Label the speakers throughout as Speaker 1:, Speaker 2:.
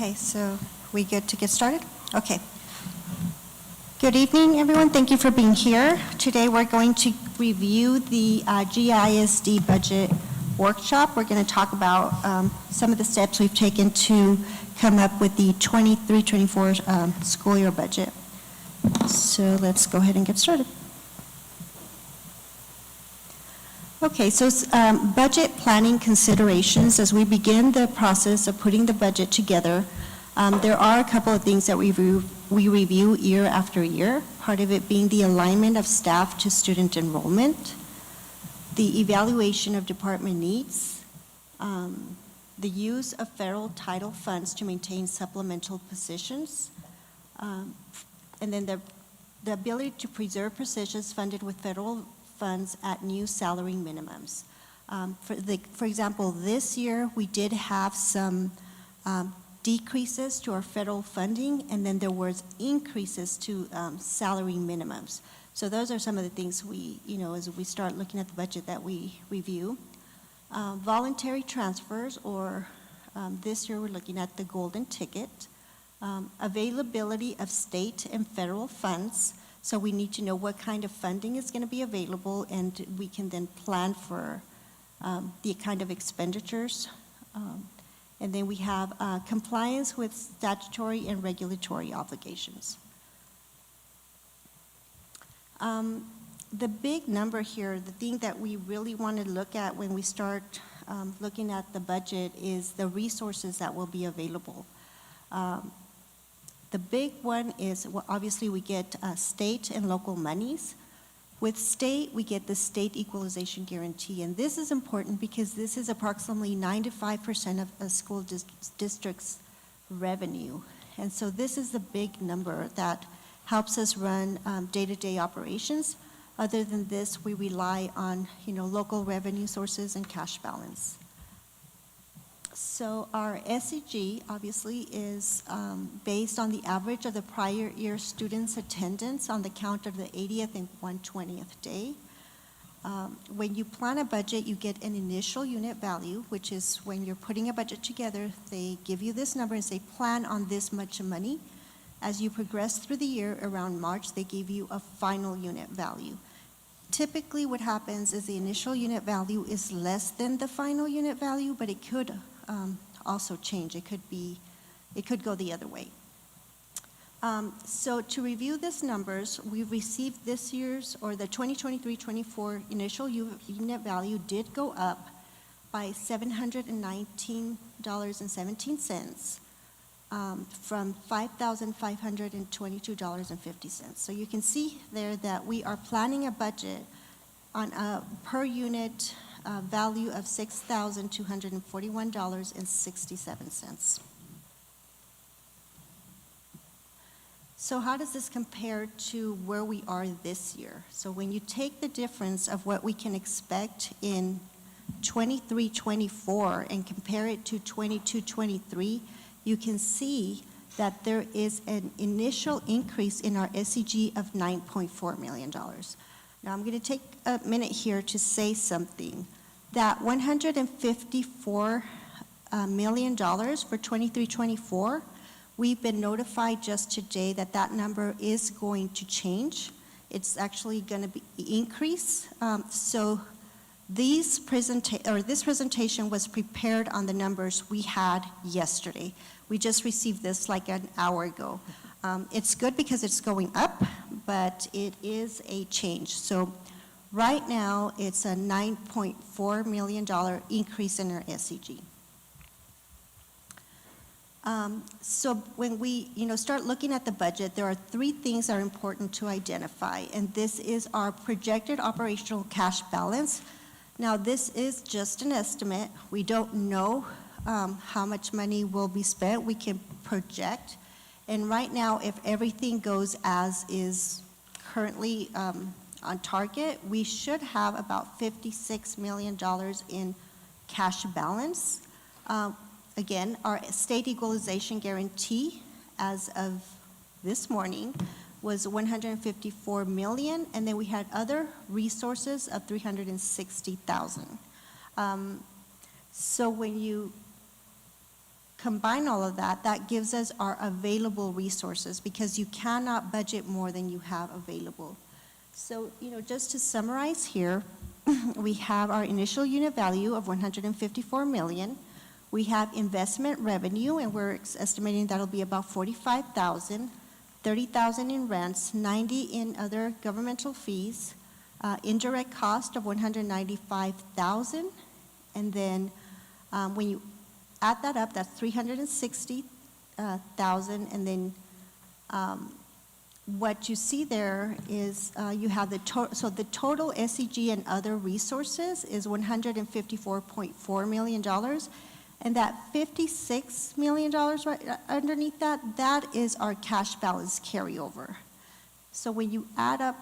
Speaker 1: Okay, so we good to get started? Okay. Good evening, everyone. Thank you for being here. Today we're going to review the GISD budget workshop. We're going to talk about some of the steps we've taken to come up with the 23-24 school year budget. So let's go ahead and get started. Okay, so budget planning considerations. As we begin the process of putting the budget together, there are a couple of things that we review year after year, part of it being the alignment of staff to student enrollment, the evaluation of department needs, the use of federal title funds to maintain supplemental positions, and then the ability to preserve positions funded with federal funds at new salary minimums. For example, this year we did have some decreases to our federal funding, and then there was increases to salary minimums. So those are some of the things we, as we start looking at the budget that we review. Voluntary transfers, or this year we're looking at the golden ticket. Availability of state and federal funds. So we need to know what kind of funding is going to be available, and we can then plan for the kind of expenditures. And then we have compliance with statutory and regulatory obligations. The big number here, the thing that we really want to look at when we start looking at the budget, is the resources that will be available. The big one is, well, obviously we get state and local monies. With state, we get the state equalization guarantee, and this is important because this is approximately 95% of a school district's revenue. And so this is the big number that helps us run day-to-day operations. Other than this, we rely on local revenue sources and cash balance. So our SEG obviously is based on the average of the prior year students' attendance on the count of the 80th and 120th day. When you plan a budget, you get an initial unit value, which is when you're putting a budget together, they give you this number and say, plan on this much money. As you progress through the year, around March, they give you a final unit value. Typically what happens is the initial unit value is less than the final unit value, but it could also change. It could go the other way. So to review these numbers, we received this year's, or the 2023-24 initial unit value did go up by $719.17 from $5,522.50. So you can see there that we are planning a budget on a per unit value of $6,241.67. So how does this compare to where we are this year? So when you take the difference of what we can expect in 23-24 and compare it to 22-23, you can see that there is an initial increase in our SEG of $9.4 million. Now I'm going to take a minute here to say something. That $154 million for 23-24, we've been notified just today that that number is going to change. It's actually going to be increase. So this presentation was prepared on the numbers we had yesterday. We just received this like an hour ago. It's good because it's going up, but it is a change. So right now, it's a $9.4 million increase in our SEG. So when we start looking at the budget, there are three things that are important to identify, and this is our projected operational cash balance. Now, this is just an estimate. We don't know how much money will be spent. We can project. And right now, if everything goes as is currently on target, we should have about $56 million in cash balance. Again, our state equalization guarantee as of this morning was $154 million, and then we had other resources of $360,000. So when you combine all of that, that gives us our available resources, because you cannot budget more than you have available. So, just to summarize here, we have our initial unit value of 154 million. We have investment revenue, and we're estimating that'll be about 45,000, 30,000 in rents, 90 in other governmental fees, indirect cost of 195,000, and then when you add that up, that's 360,000, and then what you see there is you have the total. So the total SEG and other resources is $154.4 million, and that $56 million right underneath that, that is our cash balance carryover. So when you add up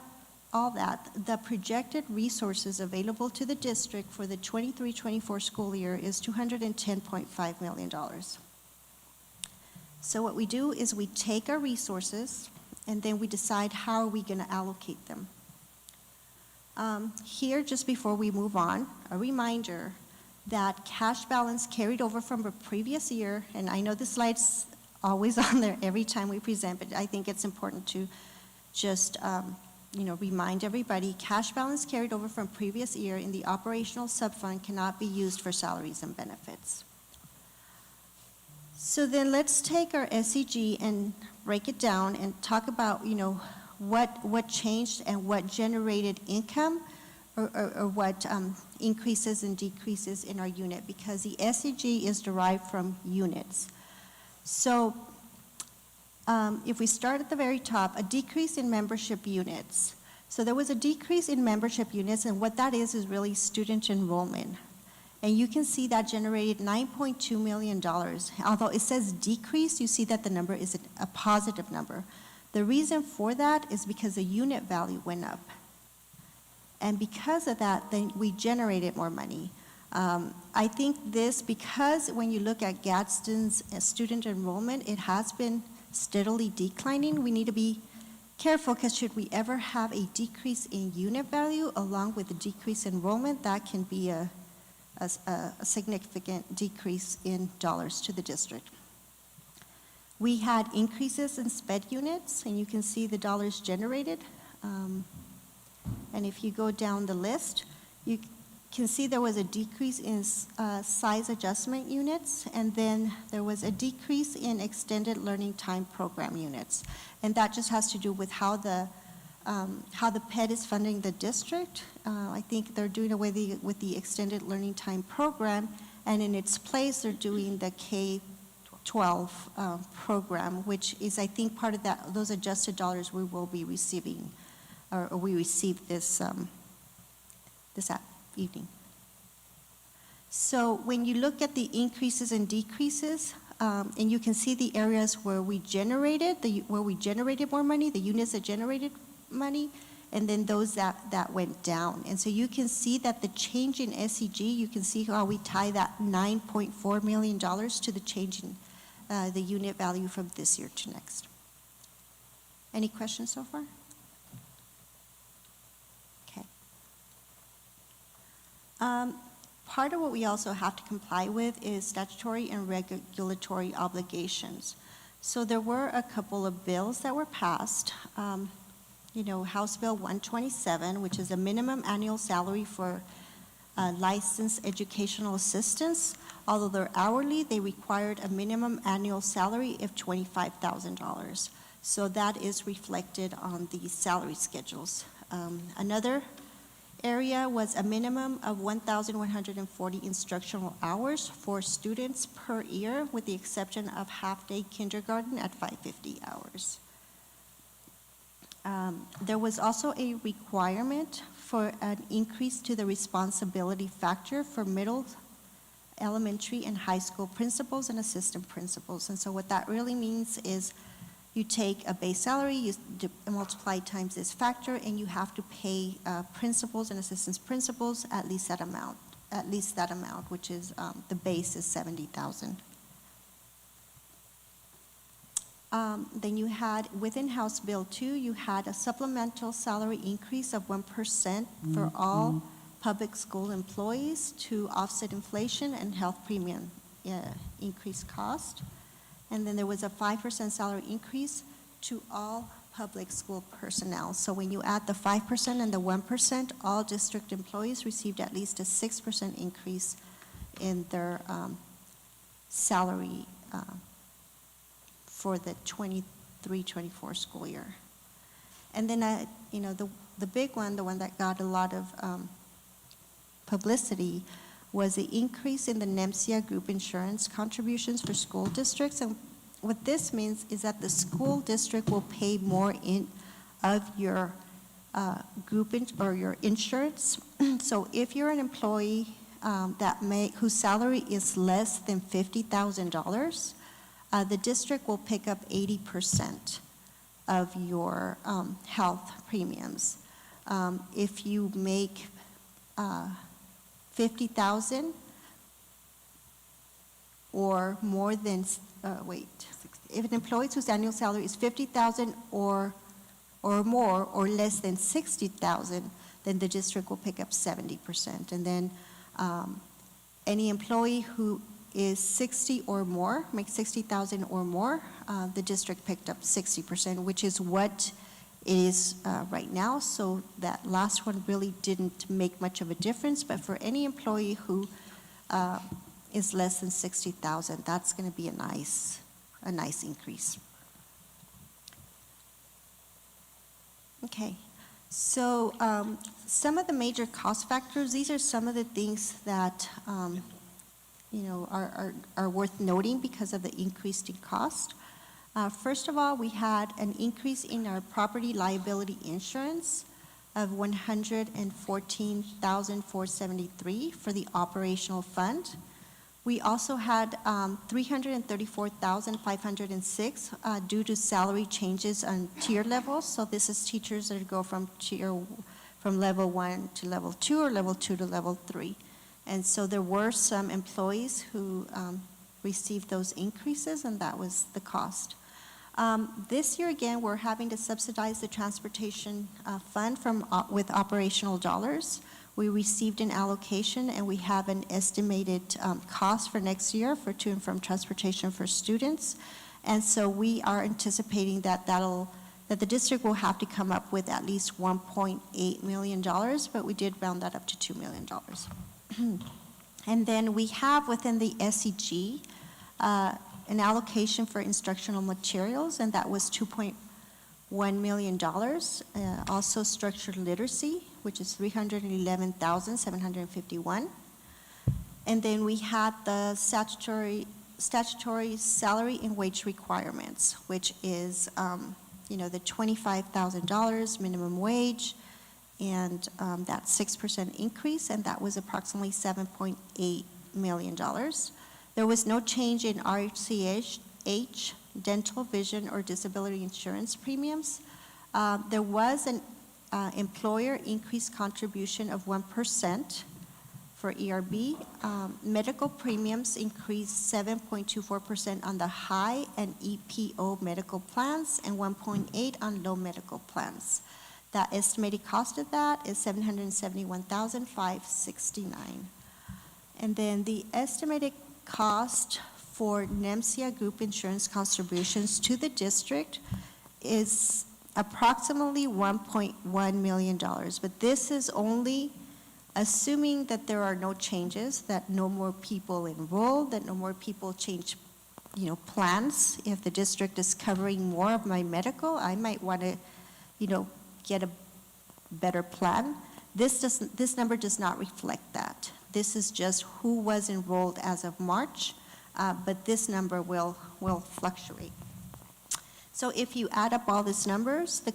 Speaker 1: all that, the projected resources available to the district for the 23-24 school year is $210.5 million. So what we do is we take our resources, and then we decide how are we going to allocate them. Here, just before we move on, a reminder that cash balance carried over from a previous year, and I know the slide's always on there every time we present, but I think it's important to just remind everybody, cash balance carried over from previous year in the operational subfund cannot be used for salaries and benefits. So then let's take our SEG and break it down and talk about, what changed and what generated income, or what increases and decreases in our unit, because the SEG is derived from units. So if we start at the very top, a decrease in membership units. So there was a decrease in membership units, and what that is really student enrollment. And you can see that generated $9.2 million. Although it says decrease, you see that the number is a positive number. The reason for that is because the unit value went up. And because of that, then we generated more money. I think this, because when you look at Gadsden's student enrollment, it has been steadily declining. We need to be careful, because should we ever have a decrease in unit value along with a decrease in enrollment, that can be a significant decrease in dollars to the district. We had increases in SPED units, and you can see the dollars generated. And if you go down the list, you can see there was a decrease in size adjustment units, and then there was a decrease in extended learning time program units. And that just has to do with how the PED is funding the district. I think they're doing away with the extended learning time program, and in its place, they're doing the K-12 program, which is, I think, part of that. Those adjusted dollars we will be receiving, or we received this evening. So when you look at the increases and decreases, and you can see the areas where we generated more money, the units that generated money, and then those that went down. And so you can see that the change in SEG, you can see how we tie that $9.4 million to the change in the unit value from this year to next. Any questions so far? Okay. Part of what we also have to comply with is statutory and regulatory obligations. So there were a couple of bills that were passed. House Bill 127, which is a minimum annual salary for licensed educational assistants. Although they're hourly, they required a minimum annual salary of $25,000. So that is reflected on the salary schedules. Another area was a minimum of 1,140 instructional hours for students per year, with the exception of half-day kindergarten at 550 hours. There was also a requirement for an increase to the responsibility factor for middle, elementary, and high school principals and assistant principals. And so what that really means is you take a base salary, you multiply times this factor, and you have to pay principals and assistant principals at least that amount, which is the base is $70,000. Then you had, within House Bill 2, you had a supplemental salary increase of 1% for all public school employees to offset inflation and health premium increased cost. And then there was a 5% salary increase to all public school personnel. So when you add the 5% and the 1%, all district employees received at least a 6% increase in their salary for the 23-24 school year. And then, the big one, the one that got a lot of publicity, was the increase in the NEMSIA group insurance contributions for school districts. And what this means is that the school district will pay more of your or your insurance. So if you're an employee whose salary is less than $50,000, the district will pick up 80% of your health premiums. If you make $50,000 or more than, if an employee whose annual salary is $50,000 or more or less than $60,000, then the district will pick up 70%. And then any employee who is 60 or more, makes 60,000 or more, the district picked up 60%, which is what it is right now. So that last one really didn't make much of a difference, but for any employee who is less than 60,000, that's going to be a nice increase. Okay, so some of the major cost factors, these are some of the things that are worth noting because of the increase in cost. First of all, we had an increase in our property liability insurance of $114,473 for the operational fund. We also had $334,506 due to salary changes on tier levels. So this is teachers that go from level 1 to level 2 or level 2 to level 3. And so there were some employees who received those increases, and that was the cost. This year, again, we're having to subsidize the transportation fund with operational dollars. We received an allocation, and we have an estimated cost for next year for to and from transportation for students. And so we are anticipating that the district will have to come up with at least $1.8 million, but we did round that up to $2 million. And then we have within the SEG an allocation for instructional materials, and that was $2.1 million. Also structured literacy, which is $311,751. And then we had the statutory salary and wage requirements, which is the $25,000 minimum wage, and that 6% increase, and that was approximately $7.8 million. There was no change in RCH, dental, vision, or disability insurance premiums. There was an employer increased contribution of 1% for ERB. Medical premiums increased 7.24% on the high and EPO medical plans and 1.8% on low medical plans. The estimated cost of that is $771,569. And then the estimated cost for NEMSIA group insurance contributions to the district is approximately $1.1 million. But this is only assuming that there are no changes, that no more people enroll, that no more people change plans. If the district is covering more of my medical, I might want to get a better plan. This number does not reflect that. This is just who was enrolled as of March, but this number will fluctuate. So if you add up all these numbers, the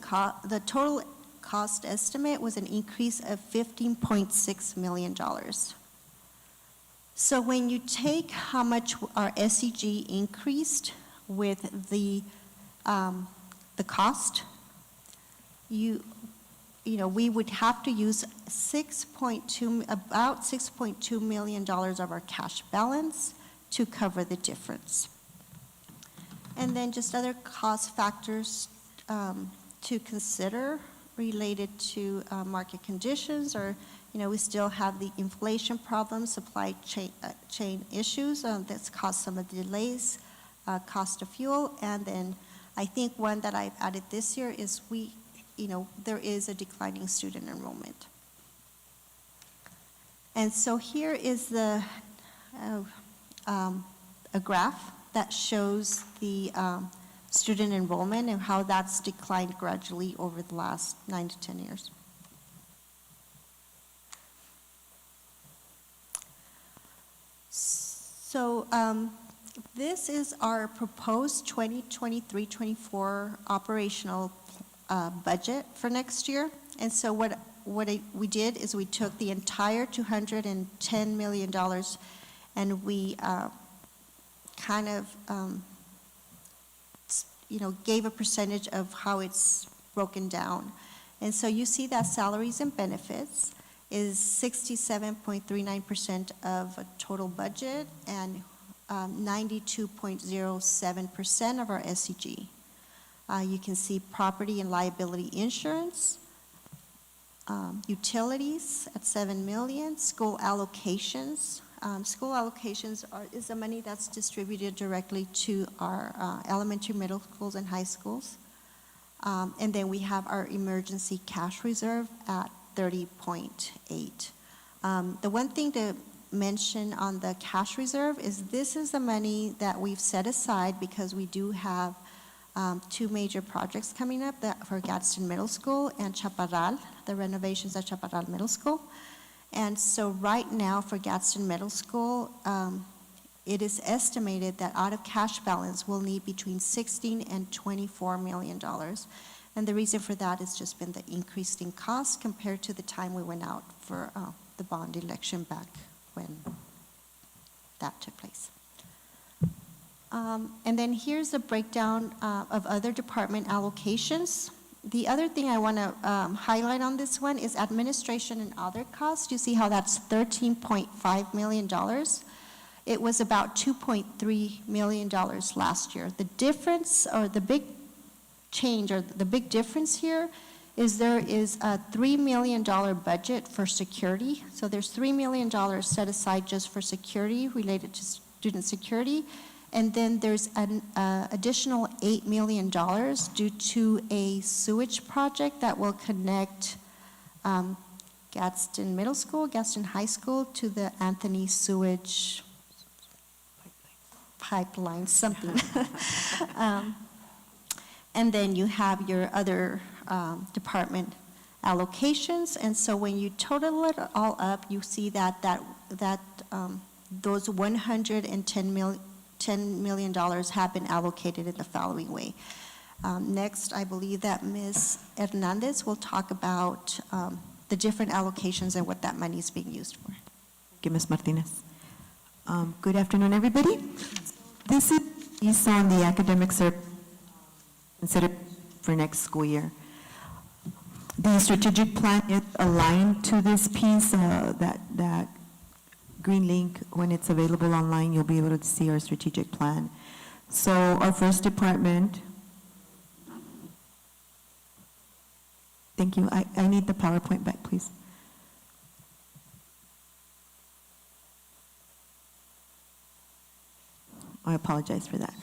Speaker 1: total cost estimate was an increase of $15.6 million. So when you take how much our SEG increased with the cost, we would have to use about $6.2 million of our cash balance to cover the difference. And then just other cost factors to consider related to market conditions or we still have the inflation problem, supply chain issues that's caused some of the delays, cost of fuel, and then I think one that I've added this year is there is a declining student enrollment. And so here is a graph that shows the student enrollment and how that's declined gradually over the last 9 to 10 years. So this is our proposed 2023-24 operational budget for next year. And so what we did is we took the entire $210 million and we kind of gave a percentage of how it's broken down. And so you see that salaries and benefits is 67.39% of a total budget and 92.07% of our SEG. You can see property and liability insurance, utilities at $7 million, school allocations. School allocations is the money that's distributed directly to our elementary, middle schools, and high schools. And then we have our emergency cash reserve at 30.8. The one thing to mention on the cash reserve is this is the money that we've set aside because we do have two major projects coming up for Gadsden Middle School and Chaparral, the renovations at Chaparral Middle School. And so right now for Gadsden Middle School, it is estimated that out of cash balance we'll need between $16 and $24 million. And the reason for that has just been the increase in cost compared to the time we went out for the bond election back when that took place. And then here's a breakdown of other department allocations. The other thing I want to highlight on this one is administration and other costs. You see how that's $13.5 million. It was about $2.3 million last year. The difference, or the big change, or the big difference here is there is a $3 million budget for security. So there's $3 million set aside just for security related to student security. And then there's an additional $8 million due to a sewage project that will connect Gadsden Middle School, Gadsden High School to the Anthony sewage pipeline, something. And then you have your other department allocations. And so when you total it all up, you see that those $110 million have been allocated in the following way. Next, I believe that Ms. Hernandez will talk about the different allocations and what that money is being used for.
Speaker 2: Thank you, Ms. Martinez. Good afternoon, everybody. This is based on the academic service considered for next school year. The strategic plan is aligned to this piece, that green link. When it's available online, you'll be able to see our strategic plan. So our first department, thank you, I need the PowerPoint back, please. I apologize for that.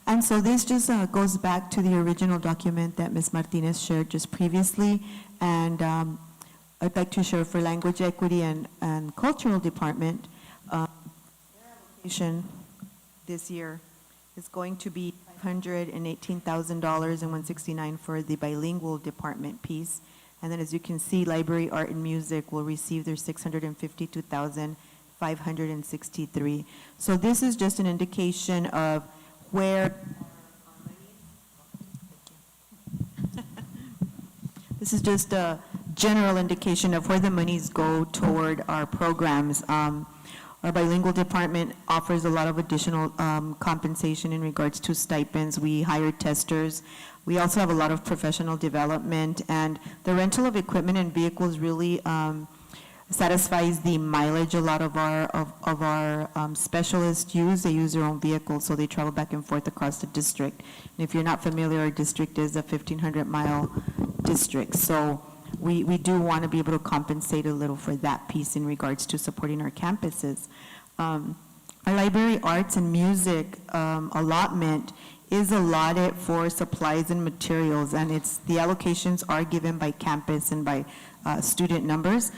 Speaker 2: And so this just goes back to the original document that Ms. Martinez shared just previously, and I'd like to share for language equity and cultural department, their allocation this year is going to be $118,000 and $169 for the bilingual department piece. And then as you can see, library, art, and music will receive their $652,563. So this is just an indication of where this is just a general indication of where the monies go toward our programs. Our bilingual department offers a lot of additional compensation in regards to stipends. We hire testers. We also have a lot of professional development, and the rental of equipment and vehicles really satisfies the mileage a lot of our specialists use. They use their own vehicles, so they travel back and forth across the district. And if you're not familiar, our district is a 1,500-mile district. So we do want to be able to compensate a little for that piece in regards to supporting our campuses. Our library arts and music allotment is allotted for supplies and materials, and the allocations are given by campus and by student numbers.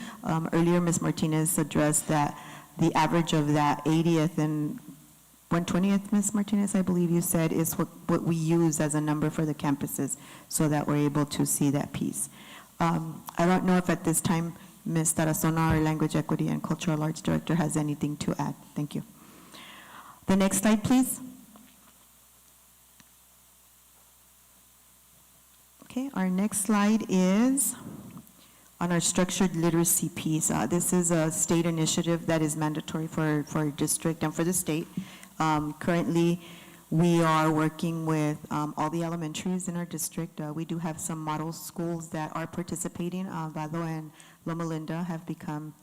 Speaker 2: Earlier, Ms. Martinez addressed that the average of that 80th and 120th, Ms. Martinez, I believe you said, is what we use as a number for the campuses, so that we're able to see that piece. I don't know if at this time Ms. Tarazona, our Language Equity and Cultural Arts Director, has anything to add. Thank you. The next slide, please. Okay, our next slide is on our structured literacy piece. This is a state initiative that is mandatory for our district and for the state. Currently, we are working with all the elementaries in our district. We do have some model schools that are participating. Vado and Loma Linda have become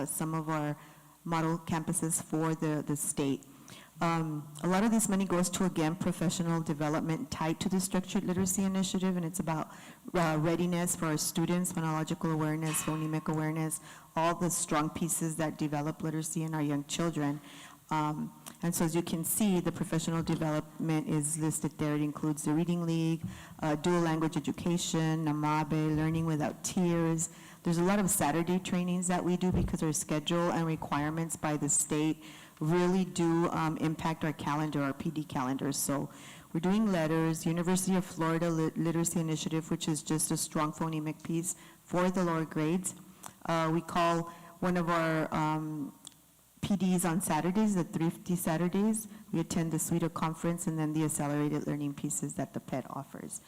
Speaker 2: some of our model campuses for the state. A lot of this money goes to, again, professional development tied to the Structured Literacy Initiative, and it's about readiness for our students, phonological awareness, phonemic awareness, all the strong pieces that develop literacy in our young children. And so as you can see, the professional development is listed there. It includes the Reading League, dual language education, NAMABE, Learning Without Tears. There's a lot of Saturday trainings that we do because our schedule and requirements by the state really do impact our calendar, our PD calendar. So we're doing letters, University of Florida Literacy Initiative, which is just a strong phonemic piece for the lower grades. We call one of our PDs on Saturdays, the Thrifty Saturdays. We attend the SWEETA conference and then the accelerated learning pieces that the PET offers.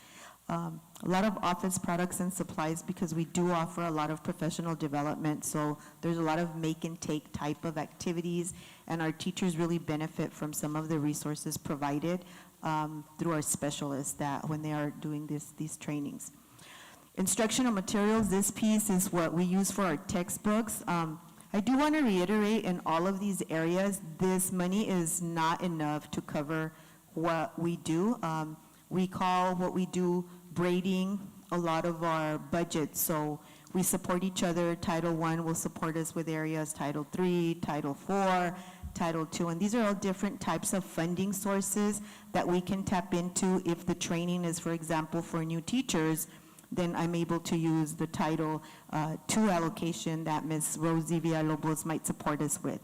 Speaker 2: A lot of office products and supplies because we do offer a lot of professional development, so there's a lot of make and take type of activities, and our teachers really benefit from some of the resources provided through our specialists that when they are doing these trainings. Instructional materials, this piece is what we use for our textbooks. I do want to reiterate in all of these areas, this money is not enough to cover what we do. We call what we do braiding a lot of our budgets. So we support each other. Title I will support us with areas, Title III, Title IV, Title II, and these are all different types of funding sources that we can tap into. If the training is, for example, for new teachers, then I'm able to use the Title II allocation that Ms. Rosie Villalobos might support us with.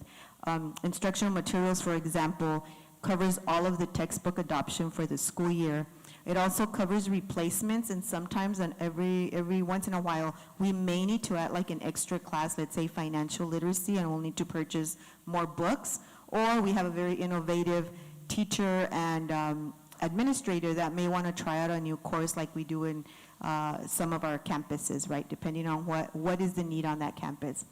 Speaker 2: Instructional materials, for example, covers all of the textbook adoption for the school year. It also covers replacements, and sometimes and every once in a while, we may need to add like an extra class, let's say financial literacy, and we'll need to purchase more books, or we have a very innovative teacher and administrator that may want to try out a new course like we do in some of our campuses, right, depending on what is the need on that campus.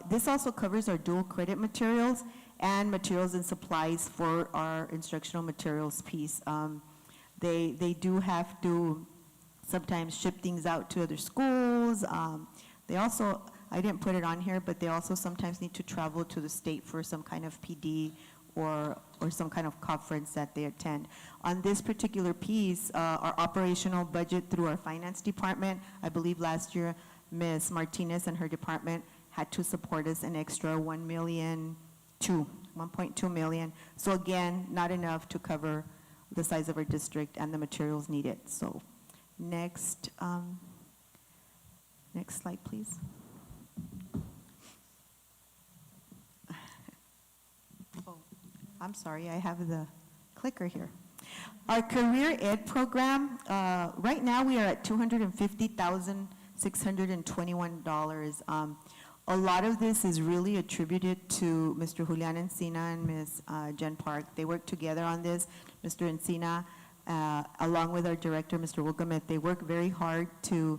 Speaker 2: This also covers our dual credit materials and materials and supplies for our instructional materials piece. They do have to sometimes ship things out to other schools. They also, I didn't put it on here, but they also sometimes need to travel to the state for some kind of PD or some kind of conference that they attend. On this particular piece, our operational budget through our finance department, I believe last year, Ms. Martinez and her department had to support us an extra $1.2 million. So again, not enough to cover the size of our district and the materials needed. So next slide, please. Oh, I'm sorry, I have the clicker here. Our career ed program, right now we are at $250,621. A lot of this is really attributed to Mr. Julian Encina and Ms. Jen Park. They work together on this. Mr. Encina, along with our director, Mr. Wilgameth, they work very hard to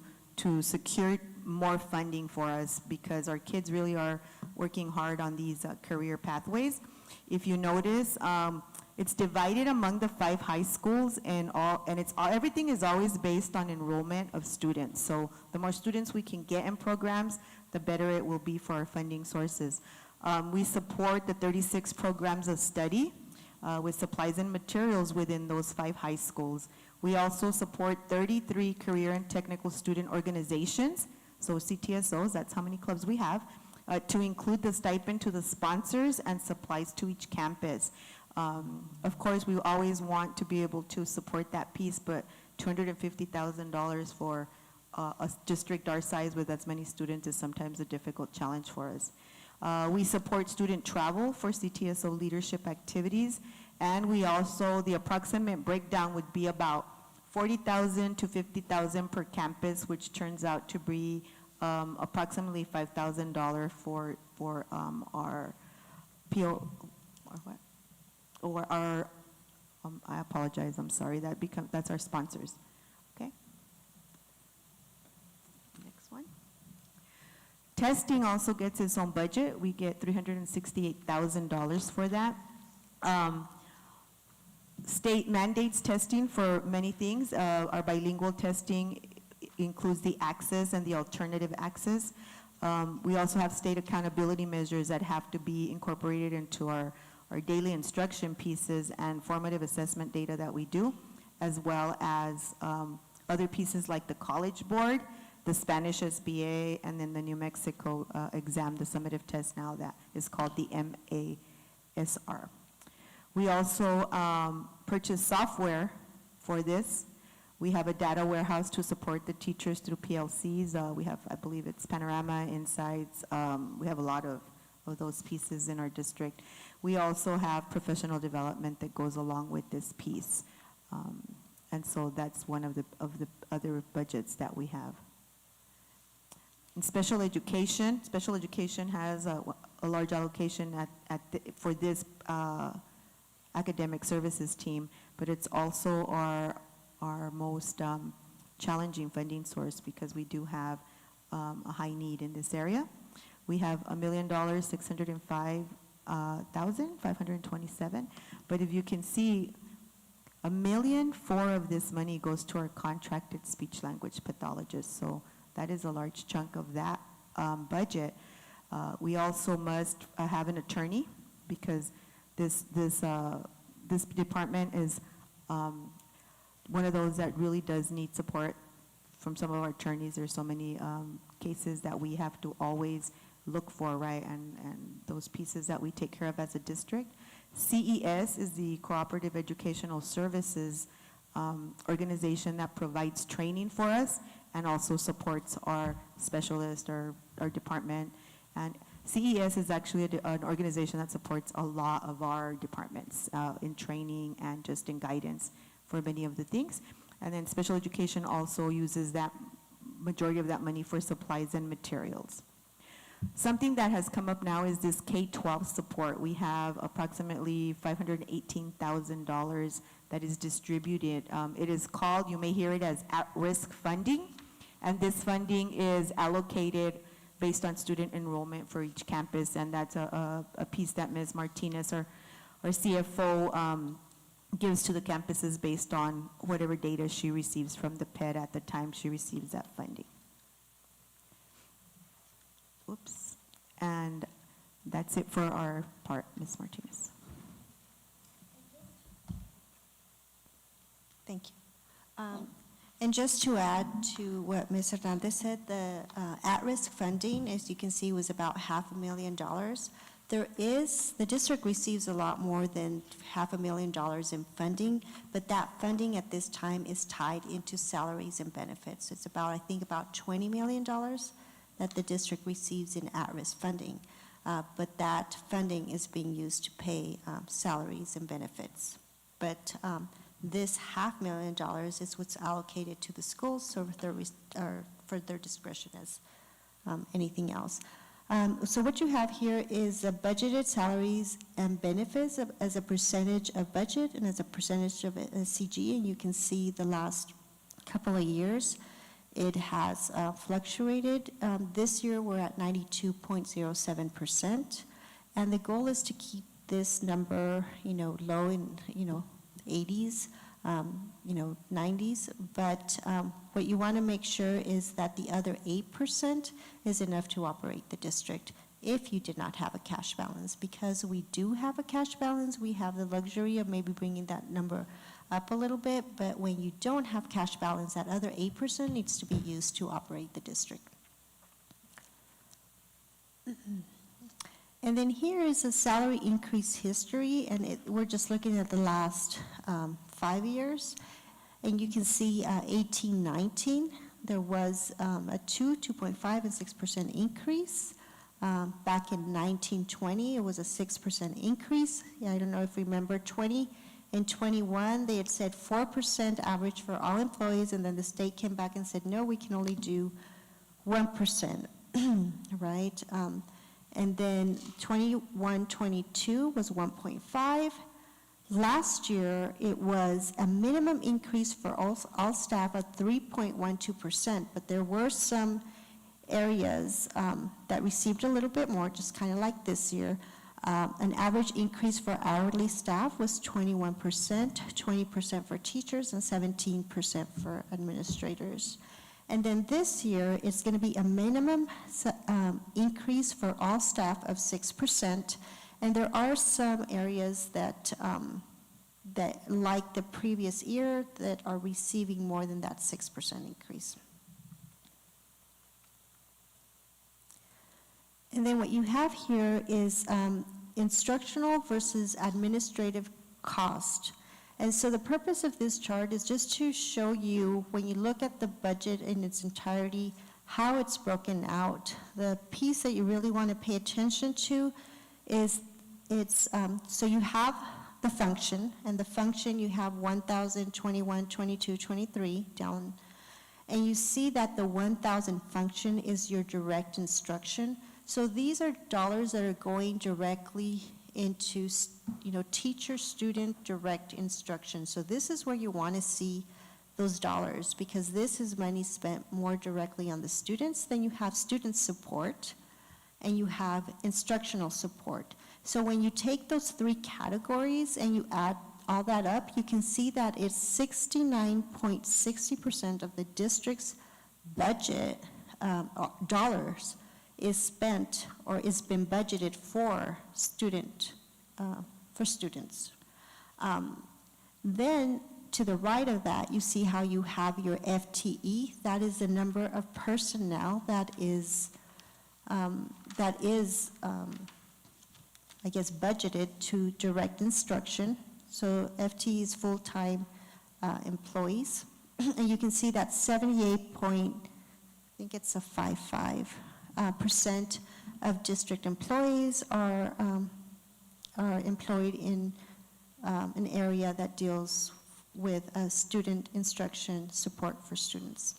Speaker 2: secure more funding for us because our kids really are working hard on these career pathways. If you notice, it's divided among the 5 high schools, and everything is always based on enrollment of students. So the more students we can get in programs, the better it will be for our funding sources. We support the 36 programs of study with supplies and materials within those 5 high schools. We also support 33 career and technical student organizations, so CTSOs, that's how many clubs we have, to include the stipend to the sponsors and supplies to each campus. Of course, we always want to be able to support that piece, but $250,000 for a district our size with as many students is sometimes a difficult challenge for us. We support student travel for CTSO leadership activities, and we also, the approximate breakdown would be about $40,000 to $50,000 per campus, which turns out to be approximately $5,000 for our PO, or what? Or our, I apologize, I'm sorry, that's our sponsors. Okay? Next one. Testing also gets its own budget. We get $368,000 for that. State mandates testing for many things. Our bilingual testing includes the access and the alternative access. We also have state accountability measures that have to be incorporated into our daily instruction pieces and formative assessment data that we do, as well as other pieces like the College Board, the Spanish SBA, and then the New Mexico exam, the summative test now that is called the MASR. We also purchase software for this. We have a data warehouse to support the teachers through PLCs. We have, I believe it's Panorama, Insights. We have a lot of those pieces in our district. We also have professional development that goes along with this piece. And so that's one of the other budgets that we have. In special education has a large allocation for this academic services team, but it's also our most challenging funding source because we do have a high need in this area. We have $1,605,527, but if you can see, $1.4 million of this money goes to our contracted speech language pathologists, so that is a large chunk of that budget. We also must have an attorney because this department is one of those that really does need support from some of our attorneys. There's so many cases that we have to always look for, right, and those pieces that we take care of as a district. CES is the Cooperative Educational Services organization that provides training for us and also supports our specialist, our department. And CES is actually an organization that supports a lot of our departments in training and just in guidance for many of the things. And then special education also uses that majority of that money for supplies and materials. Something that has come up now is this K-12 support. We have approximately $518,000 that is distributed. It is called, you may hear it as at-risk funding, and this funding is allocated based on student enrollment for each campus, and that's a piece that Ms. Martinez, our CFO, gives to the campuses based on whatever data she receives from the PED at the time she receives that funding. Oops. And that's it for our part, Ms. Martinez.
Speaker 1: Thank you. And just to add to what Ms. Hernandez said, the at-risk funding, as you can see, was about $500,000. The district receives a lot more than $500,000 in funding, but that funding at this time is tied into salaries and benefits. It's about, I think, about $20 million that the district receives in at-risk funding. But that funding is being used to pay salaries and benefits. But this $500,000 is what's allocated to the schools for their discretion as anything else. So what you have here is the budgeted salaries and benefits as a percentage of budget and as a percentage of CG, and you can see the last couple of years it has fluctuated. This year we're at 92.07%, and the goal is to keep this number, low in, 80s, 90s. But what you want to make sure is that the other 8% is enough to operate the district if you did not have a cash balance. Because we do have a cash balance, we have the luxury of maybe bringing that number up a little bit, but when you don't have cash balance, that other 8% needs to be used to operate the district. And then here is a salary increase history, and we're just looking at the last 5 years. And you can see 18-19, there was a 2.5, and 6% increase. Back in 19-20, it was a 6% increase. Yeah, I don't know if you remember 20 and 21, they had said 4% average for all employees, and then the state came back and said, no, we can only do 1%, right? And then 21-22 was 1.5. Last year, it was a minimum increase for all staff of 3.12%, but there were some areas that received a little bit more, just kind of like this year. An average increase for hourly staff was 21%, 20% for teachers, and 17% for administrators. And then this year, it's going to be a minimum increase for all staff of 6%. And there are some areas that, like the previous year, that are receiving more than that 6% increase. And then what you have here is instructional versus administrative cost. And so the purpose of this chart is just to show you, when you look at the budget in its entirety, how it's broken out. The piece that you really want to pay attention to is so you have the function, and the function you have 1,000, 21, 22, 23 down, and you see that the 1,000 function is your direct instruction. So these are dollars that are going directly into, teacher-student direct instruction. So this is where you want to see those dollars, because this is money spent more directly on the students. Then you have student support, and you have instructional support. So when you take those three categories and you add all that up, you can see that it's 69.60% of the district's budget dollars is spent or is been budgeted for students. Then to the right of that, you see how you have your FTE. That is the number of personnel that is budgeted to direct instruction. So FTE is full-time employees. And you can see that 58% of district employees are employed in an area that deals with student instruction support for students.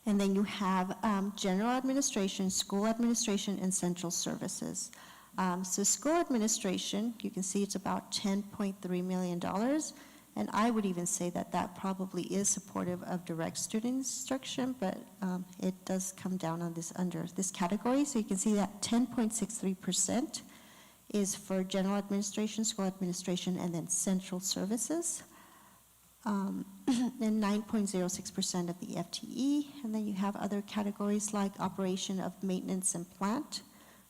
Speaker 1: And then you have general administration, school administration, and central services. So school administration, you can see it's about $10.3 million. And I would even say that that probably is supportive of direct student instruction, but it does come down on this under this category. So you can see that 10.63% is for general administration, school administration, and then central services. And 9.06% of the FTE. And then you have other categories like operation of maintenance and plant,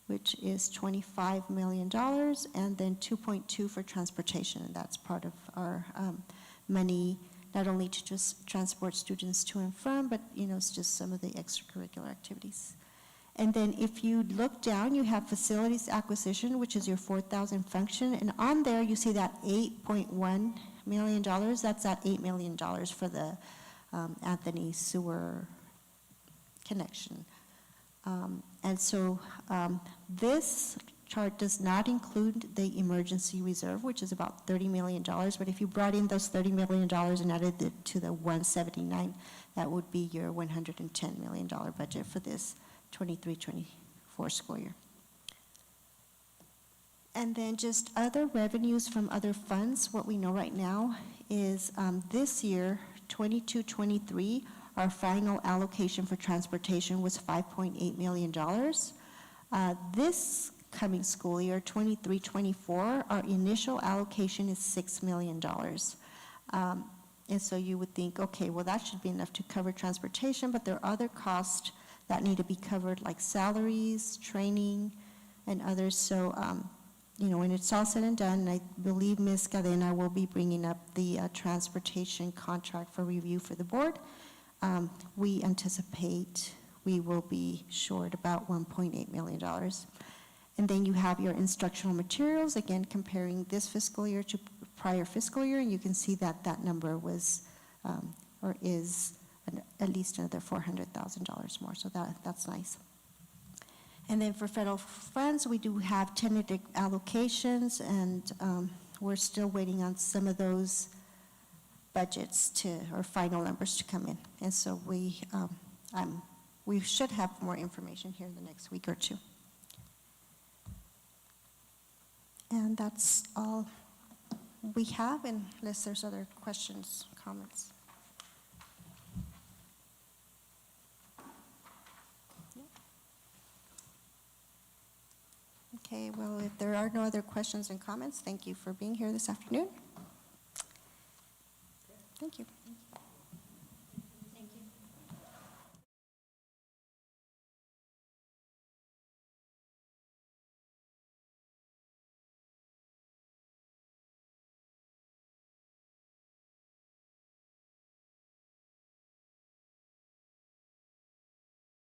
Speaker 1: which is $25 million, and then 2.2 for transportation, and that's part of our money, not only to just transport students to and from, but it's just some of the extracurricular activities. And then if you look down, you have facilities acquisition, which is your 4,000 function, and on there you see that $8.1 million. That's that $8 million for the Anthony Sewer connection. And so this chart does not include the emergency reserve, which is about $30 million. But if you brought in those $30 million and added it to the 179, that would be your $110 million budget for this 23-24 school year. And then just other revenues from other funds. What we know right now is this year, 22-23, our final allocation for transportation was $5.8 million. This coming school year, 23-24, our initial allocation is $6 million. And so you would think, okay, well, that should be enough to cover transportation, but there are other costs that need to be covered, like salaries, training, and others. So, when it's all said and done, I believe Ms. Cadena will be bringing up the transportation contract for review for the board. We anticipate we will be short about $1.8 million. And then you have your instructional materials, again, comparing this fiscal year to prior fiscal year, and you can see that that number was, or is at least another $400,000 more, so that's nice. And then for federal funds, we do have tentative allocations, and we're still waiting on some of those budgets or final numbers to come in. And so we should have more information here in the next week or two. And that's all we have, unless there's other questions, comments. Okay, well, if there are no other questions and comments, thank you for being here this afternoon. Thank you.